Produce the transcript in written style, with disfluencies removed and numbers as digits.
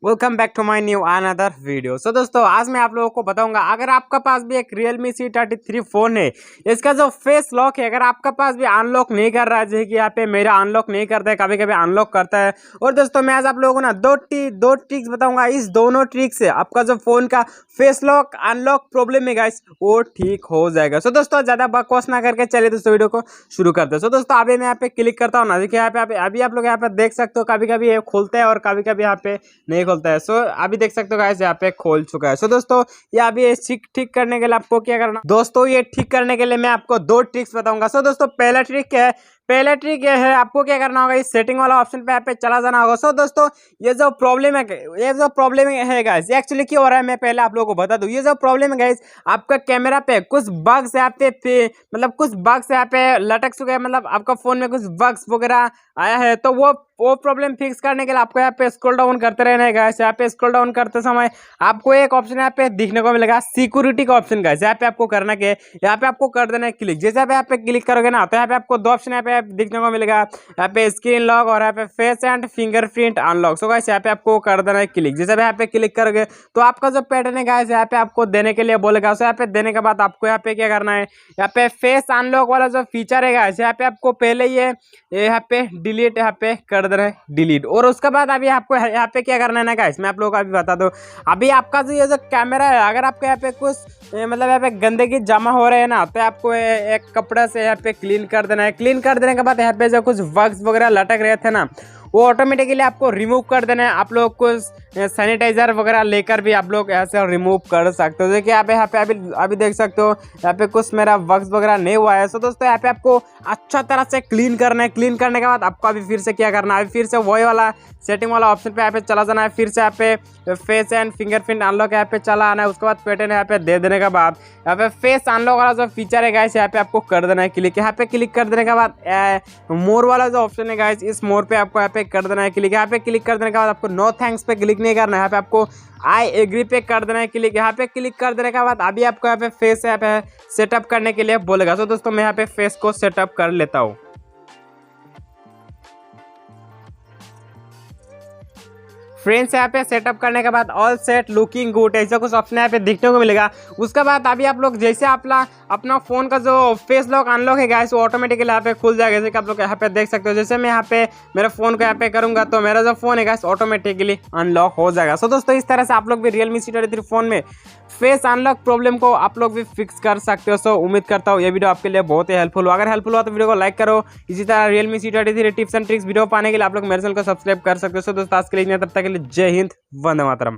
Welcome back to my new another video. So दोस्तों, आज मैं आप लोगों को बताऊंगा, अगर आपका पास भी एक Realme C33 फोन है, इसका जो फेस लॉक है अगर आपका पास भी अनलॉक नहीं कर रहा है, जैसे कि यहाँ पे मेरा अनलॉक नहीं करता है, कभी कभी अनलॉक करता है। और दोस्तों, मैं आज आप लोगों को ना दो ट्रिक्स बताऊंगा। इस दोनों ट्रिक से आपका जो फोन का फेस लॉक अनलॉक प्रॉब्लम है गाइस, वो ठीक हो जाएगा। सो दोस्तों, ज्यादा बकवास ना करके चलिए दोस्तों वीडियो को शुरू करते हैं। सो दोस्तों, अभी मैं यहाँ पे क्लिक करता हूँ ना, देखिए यहाँ पे अभी आप लोग यहाँ पे देख सकते हो, कभी कभी ये खुलता है और कभी कभी यहाँ पे नहीं खोलता है। सो अभी देख सकते हो गाइस, यहाँ पे खोल चुका है। सो दोस्तों, ये अभी ठीक करने के लिए आपको क्या करना दोस्तों, ये ठीक करने के लिए मैं आपको दो ट्रिक्स बताऊंगा। सो दोस्तों, पहला ट्रिक क्या है? पहला ट्रिक ये है, आपको क्या करना होगा, इस सेटिंग वाला ऑप्शन पे यहाँ पे चला जाना होगा। सो दोस्तों, ये जो प्रॉब्लम है गाइस, ये एक्चुअली क्यों हो रहा है मैं पहले आप लोगों को बता दूं। ये जो प्रॉब्लम है गाइस, आपका कैमरा पे कुछ बग्स यहाँ पे मतलब कुछ बग्स यहाँ पे लटक चुके हैं, मतलब आपका फोन में कुछ बग्स वगैरह आया है। तो वो प्रॉब्लम फिक्स करने के लिए आपको यहाँ पे स्क्रॉल डाउन करते रहना है गाइस। यहाँ पे स्क्रॉल डाउन करते समय आपको एक ऑप्शन यहाँ पे दिखने को मिलेगा, सिक्योरिटी का ऑप्शन गाइस। यहाँ पे आपको करना क्या है, यहाँ पे आपको कर देना है क्लिक। जैसे आप यहाँ पे क्लिक करोगे ना, तो यहाँ पे आपको दो ऑप्शन यहाँ पे दिखने को मिलेगा, यहाँ पे स्क्रीन लॉक और यहाँ पे face and fingerprint unlock. So guys, यहाँ पे आपको कर देना है क्लिक। जैसे आप यहाँ पे क्लिक करोगे तो आपका जो पैटर्न है गाइस, यहाँ पे आपको देने के लिए बोलेगा। सो यहाँ पे देने के बाद आपको यहाँ पे क्या करना है, यहाँ पे फेस अनलॉक वाला जो फीचर है गाइस, यहाँ पे आपको पहले ये यहाँ पे डिलीट यहाँ पे कर देना है डिलीट। और उसके बाद अभी आपको यहाँ पे क्या करना है ना गाइस, मैं आप लोगों को अभी बता दूं। अभी आपका जो ये जो कैमरा है, अगर आपको यहाँ पे कुछ मतलब यहाँ पे गंदगी जमा हो रहे हैं ना, तो आपको एक कपड़ा से यहाँ पे क्लीन कर देना है। क्लीन कर देने के बाद यहाँ पे जो कुछ वग्स वगैरह लटक रहे थे ना, वो ऑटोमेटिकली आपको रिमूव कर देना है। आप लोग कुछ सैनिटाइजर वगैरह लेकर भी आप लोग ऐसे रिमूव कर सकते हो। देखिए यहाँ पे अभी देख सकते हो, यहाँ पे कुछ मेरा वक्स वगैरह नहीं हुआ है। सो दोस्तों, यहाँ पे आपको अच्छा तरह से क्लीन करना है। क्लीन करने के बाद आपको अभी फिर से क्या करना है, फिर से वही वाला सेटिंग वाला ऑप्शन पे यहाँ पे चला जाना है। फिर से यहाँ पे फेस एंड फिंगरप्रिंट अनलॉक यहाँ पे चला आना है। उसके बाद पैटर्न यहाँ पे दे देने के बाद यहाँ पे फेस अनलॉक वाला जो फीचर है गाइस, यहाँ पे आपको कर देना है क्लिक। यहाँ पे क्लिक कर देने के बाद मोर वाला जो ऑप्शन है गाइस, इस मोर पे आपको यहाँ पे कर देना है क्लिक। यहाँ पे क्लिक कर देने के बाद आपको नो थैंक्स पे क्लिक नहीं करना है, यहाँ पे आपको आई एग्री पे कर देना है क्लिक। यहाँ पे क्लिक कर देने के बाद अभी आपको यहाँ पे फेस यहाँ पे सेटअप करने के लिए बोलेगा। तो दोस्तों, मैं यहाँ पे फेस को सेटअप कर लेता हूँ। फ्रेंड्स, यहाँ पे सेटअप करने के बाद ऑल सेट लुकिंग गुड ऐसा कुछ ऑप्शन यहाँ पे देखने को मिलेगा। उसके बाद अभी आप लोग जैसे अपना फोन का जो फेस लॉक अनलॉक है गाइस, वो ऑटोमेटिकली यहाँ पे खुल जाएगा। जैसे कि आप लोग यहाँ पे देख सकते हो, जैसे मैं यहाँ पे मेरे फोन को यहाँ पे करूंगा तो मेरा जो फोन है गाइस ऑटोमेटिकली अनलॉक हो जाएगा। सो दोस्तों, इस तरह से आप लोग भी Realme C33 फोन में फेस अनलॉक प्रॉब्लम को आप लोग भी फिक्स कर सकते हो। सो उम्मीद करता हूँ ये वीडियो आपके लिए बहुत ही हेल्पफुल हो। अगर हेल्पफुल हुआ तो वीडियो को लाइक करो। इसी तरह Realme C33 tips and tricks video पाने के लिए आप लोग मेरे चैनल को सब्सक्राइब कर सकते हो। सो दोस्तों, आज के लिए तब तक के लिए जय हिंद, वंदे मातरम।